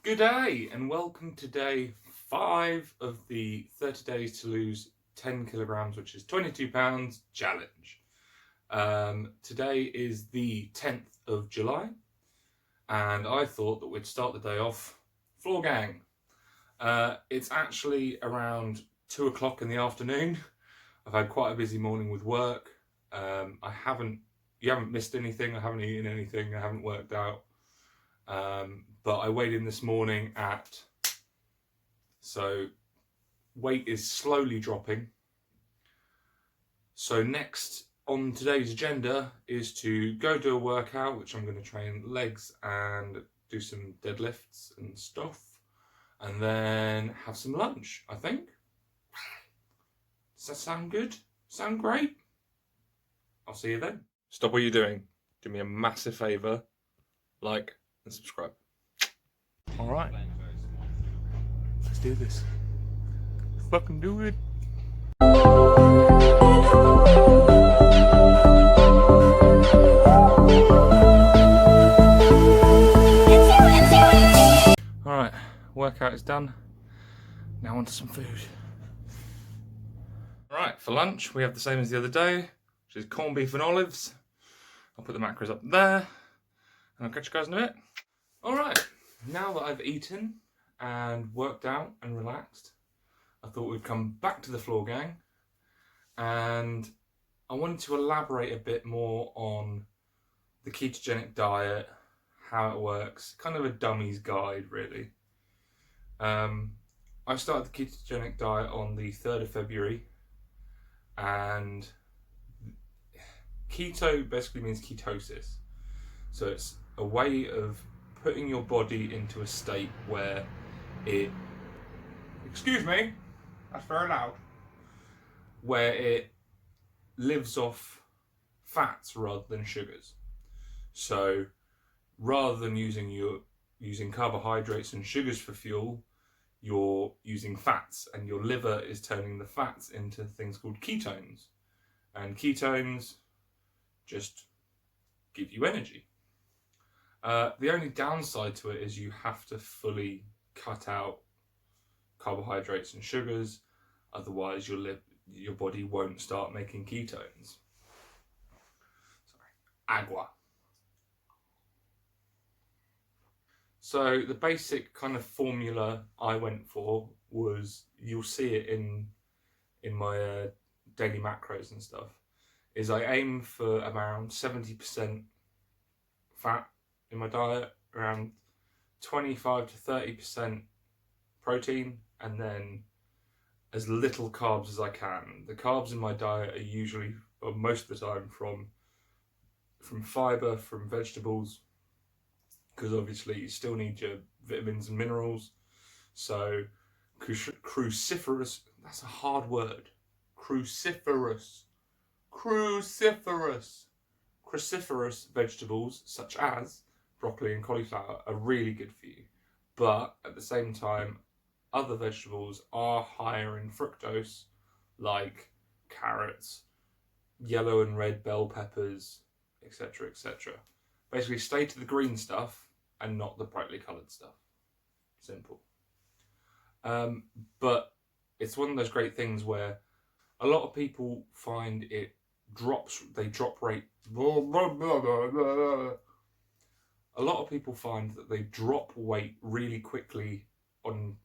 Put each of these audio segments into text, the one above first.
Good day and welcome to day 5 of the 30 days to lose 10 kilograms, which is 22 pounds challenge. Today is the 10th of July and I thought that we'd start the day off floor gang. It's actually around 2 o'clock in the afternoon. I've had quite a busy morning with work. You haven't missed anything, I haven't eaten anything, I haven't worked out. But I weighed in this morning so weight is slowly dropping. So next on today's agenda is to go do a workout, which I'm going to train legs and do some deadlifts and stuff, and then have some lunch, I think. Does that sound good? Sound great? I'll see you then. Stop what you're doing. Do me a massive favour. Like and subscribe. Alright. Let's do this. Fucking do it. Alright, workout is done. Now on to some food. Alright, for lunch we have the same as the other day, which is corned beef and olives. I'll put the macros up there, and I'll catch you guys in a bit. Alright, now that I've eaten and worked out and relaxed, I thought we'd come back to the floor gang, and I wanted to elaborate a bit more on the ketogenic diet, how it works, kind of a dummy's guide really. I started the ketogenic diet on the 3rd of February, and keto basically means ketosis. So it's a way of putting your body into a state where it, excuse me, that's very loud, where it lives off fats rather than sugars. So rather than using carbohydrates and sugars for fuel, you're using fats, and your liver is turning the fats into things called ketones. And ketones just give you energy. The only downside to it is you have to fully cut out carbohydrates and sugars, otherwise your body won't start making ketones. Agua. So the basic kind of formula I went for was, you'll see it in my daily macros and stuff, is I aim for around 70% fat in my diet, around 25 to 30% protein, and then as little carbs as I can. The carbs in my diet are usually, or most of the time, from fibre, from vegetables, because obviously you still need your vitamins and minerals. So cruciferous, that's a hard word, cruciferous vegetables such as broccoli and cauliflower are really good for you, but at the same time other vegetables are higher in fructose, like carrots, yellow and red bell peppers, etc, etc. Basically stay to the green stuff and not the brightly coloured stuff. Simple. But it's one of those great things where a lot of people find they drop rate. A lot of people find that they drop weight really quickly on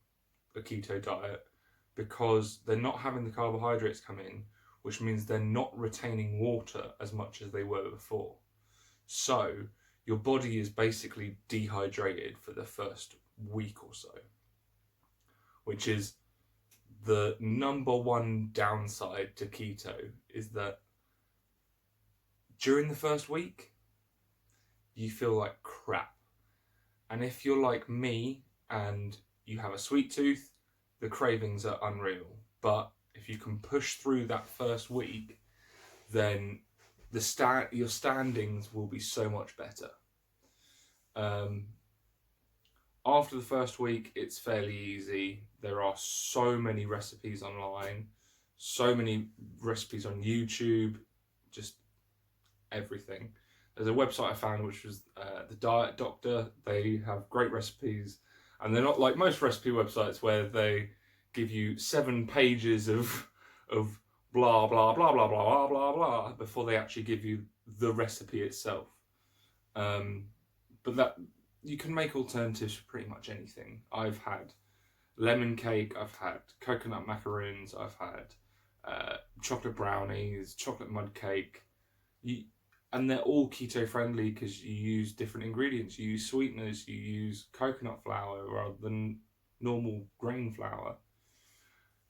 a keto diet because they're not having the carbohydrates come in, which means they're not retaining water as much as they were before. So your body is basically dehydrated for the first week or so, which is the number one downside to keto, is that during the first week, you feel like crap. And if you're like me and you have a sweet tooth, the cravings are unreal. But if you can push through that first week, then your standings will be so much better. After the first week, it's fairly easy. There are so many recipes online, so many recipes on YouTube, just everything. There's a website I found which was the Diet Doctor. They have great recipes. And they're not like most recipe websites where they give you 7 pages of blah blah blah blah blah blah blah before they actually give you the recipe itself. But that you can make alternatives for pretty much anything. I've had lemon cake, I've had coconut macaroons, I've had chocolate brownies, chocolate mud cake. And they're all keto friendly because you use different ingredients. You use sweeteners, you use coconut flour rather than normal grain flour.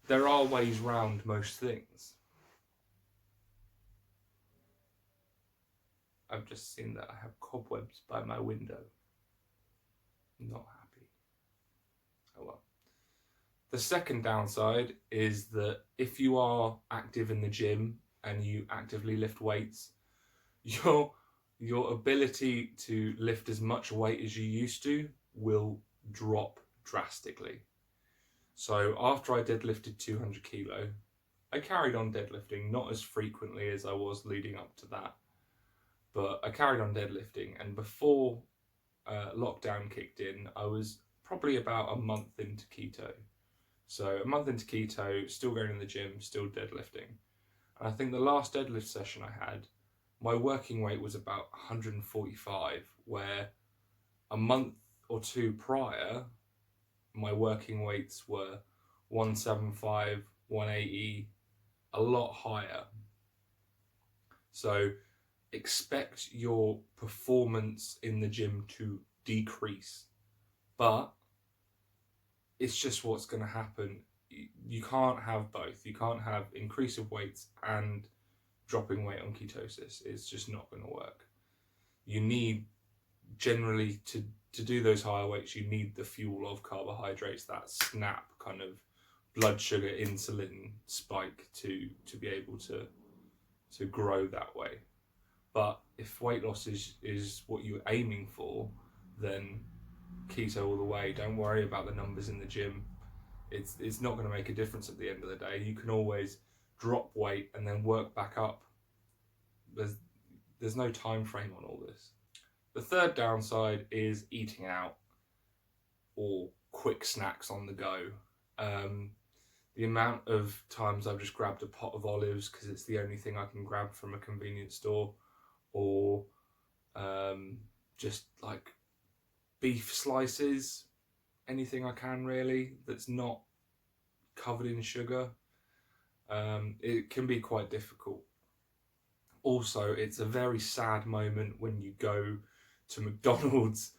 There are ways round most things. I've just seen that I have cobwebs by my window. Not happy. Oh well. The second downside is that if you are active in the gym and you actively lift weights, your ability to lift as much weight as you used to will drop drastically. So after I deadlifted 200 kilo, I carried on deadlifting, not as frequently as I was leading up to that, but I carried on deadlifting, and before lockdown kicked in, I was probably about a month into keto. So a month into keto, still going to the gym, still deadlifting. And I think the last deadlift session I had, my working weight was about 145, where a month or two prior, my working weights were 175, 180, a lot higher. So expect your performance in the gym to decrease, but it's just what's going to happen. You can't have both. You can't have increase of weights and dropping weight on ketosis. It's just not going to work. You need, generally, to do those higher weights, you need the fuel of carbohydrates, that snap kind of blood sugar insulin spike to be able to grow that way. But if weight loss is what you're aiming for, then keto all the way. Don't worry about the numbers in the gym. It's not going to make a difference at the end of the day. You can always drop weight and then work back up. There's no time frame on all this. The third downside is eating out or quick snacks on the go. The amount of times I've just grabbed a pot of olives because it's the only thing I can grab from a convenience store, or just like beef slices, anything I can really that's not covered in sugar. It can be quite difficult. Also, it's a very sad moment when you go to McDonald's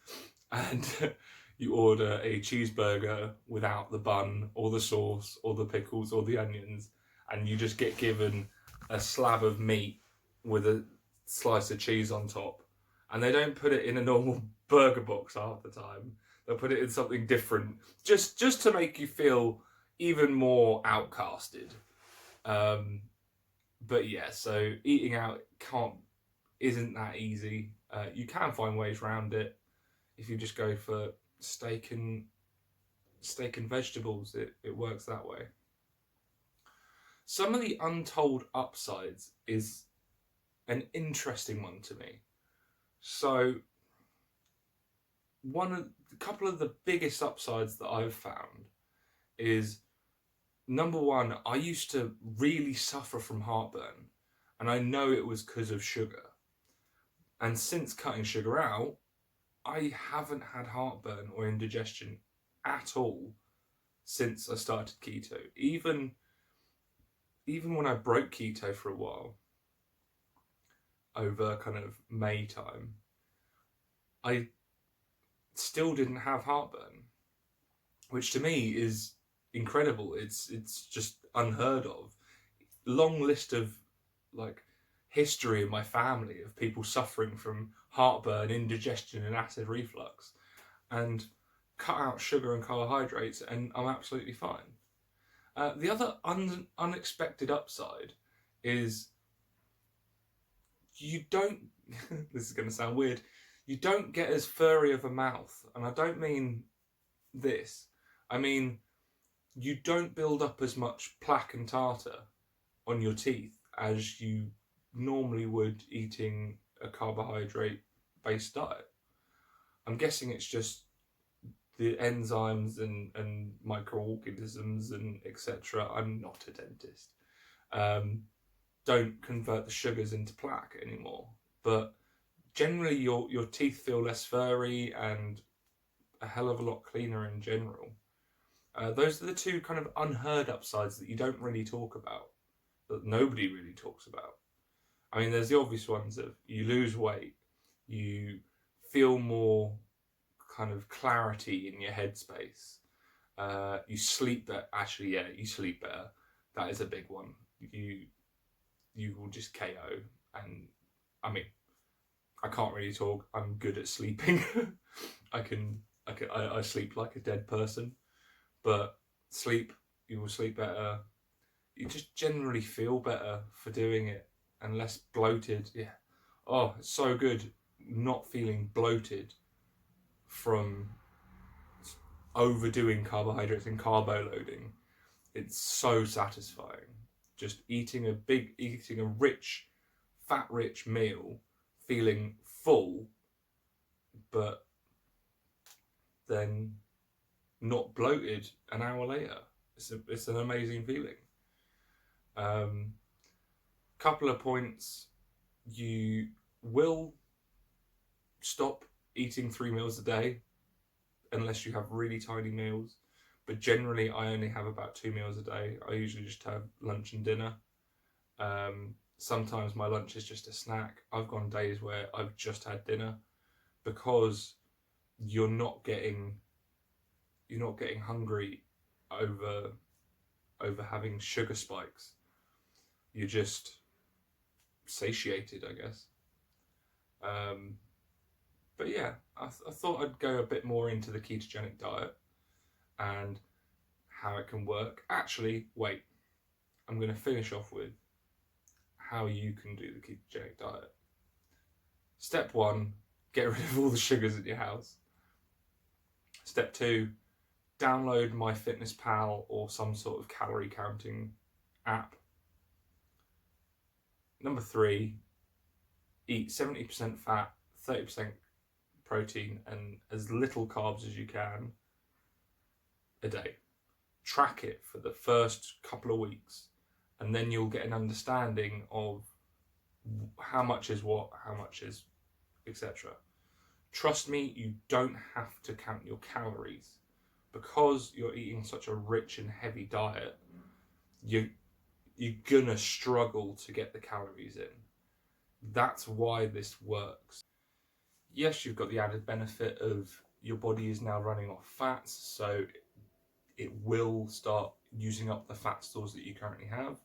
and you order a cheeseburger without the bun or the sauce or the pickles or the onions, and you just get given a slab of meat with a slice of cheese on top, and they don't put it in a normal burger box half the time. They'll put it in something different just to make you feel even more outcasted. But yeah, so eating out isn't that easy. You can find ways around it. If you just go for steak and vegetables, it works that way. Some of the untold upsides is an interesting one to me. So a couple of the biggest upsides that I've found is, number one, I used to really suffer from heartburn, and I know it was because of sugar. And since cutting sugar out, I haven't had heartburn or indigestion at all since I started keto. Even when I broke keto for a while, over kind of May time, I still didn't have heartburn, which to me is incredible. It's just unheard of. Long list of like history in my family of people suffering from heartburn, indigestion and acid reflux, and cut out sugar and carbohydrates and I'm absolutely fine. The other unexpected upside is you don't this is going to sound weird, you don't get as furry of a mouth. And I don't mean this, I mean you don't build up as much plaque and tartar on your teeth as you normally would eating a carbohydrate based diet. I'm guessing it's just the enzymes and microorganisms and etc. I'm not a dentist. Don't convert the sugars into plaque anymore. But generally, your teeth feel less furry and a hell of a lot cleaner in general. Those are the two kind of unheard upsides that you don't really talk about, that nobody really talks about. I mean, there's the obvious ones of you lose weight, you feel more kind of clarity in your headspace, you sleep better. Actually, yeah, you sleep better. That is a big one. You will just KO. And I mean, I can't really talk. I'm good at sleeping. I sleep like a dead person. But you will sleep better. You just generally feel better for doing it and less bloated. Yeah. Oh, it's so good not feeling bloated from overdoing carbohydrates and carbo loading. It's so satisfying. Just eating a rich, fat-rich meal, feeling full, but then not bloated an hour later. It's an amazing feeling. Couple of points. You will stop eating 3 meals a day unless you have really tiny meals. But generally, I only have about 2 meals a day. I usually just have lunch and dinner. Sometimes my lunch is just a snack. I've gone days where I've just had dinner because you're not getting hungry over having sugar spikes. You're just satiated, I guess. But yeah, I thought I'd go a bit more into the ketogenic diet and how it can work. Actually, wait, I'm going to finish off with how you can do the ketogenic diet. Step 1, get rid of all the sugars in your house. Step 2, download MyFitnessPal or some sort of calorie counting app. Number 3, eat 70% fat, 30% protein, and as little carbs as you can a day. Track it for the first couple of weeks, and then you'll get an understanding of how much is what, how much is etc. Trust me, you don't have to count your calories. Because you're eating such a rich and heavy diet, you're gonna struggle to get the calories in. That's why this works. Yes, you've got the added benefit of your body is now running off fats, so it will start using up the fat stores that you currently have.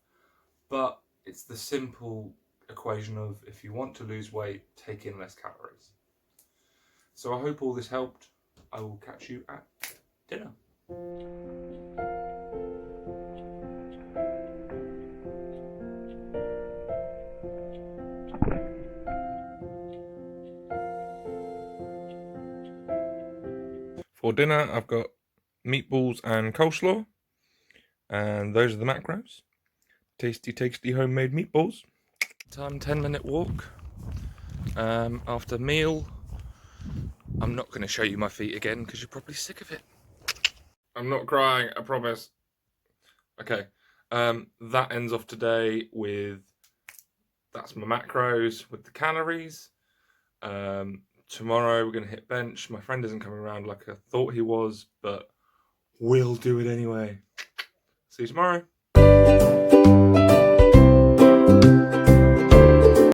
But it's the simple equation of if you want to lose weight, take in less calories. So I hope all this helped. I will catch you at dinner. For dinner, I've got meatballs and coleslaw, and those are the macros. Tasty, tasty homemade meatballs. 10-minute walk. After meal, I'm not going to show you my feet again because you're probably sick of it. I'm not crying, I promise. Okay, that ends off today with, that's my macros with the calories. Tomorrow we're going to hit bench. My friend isn't coming around like I thought he was, but we'll do it anyway. See you tomorrow.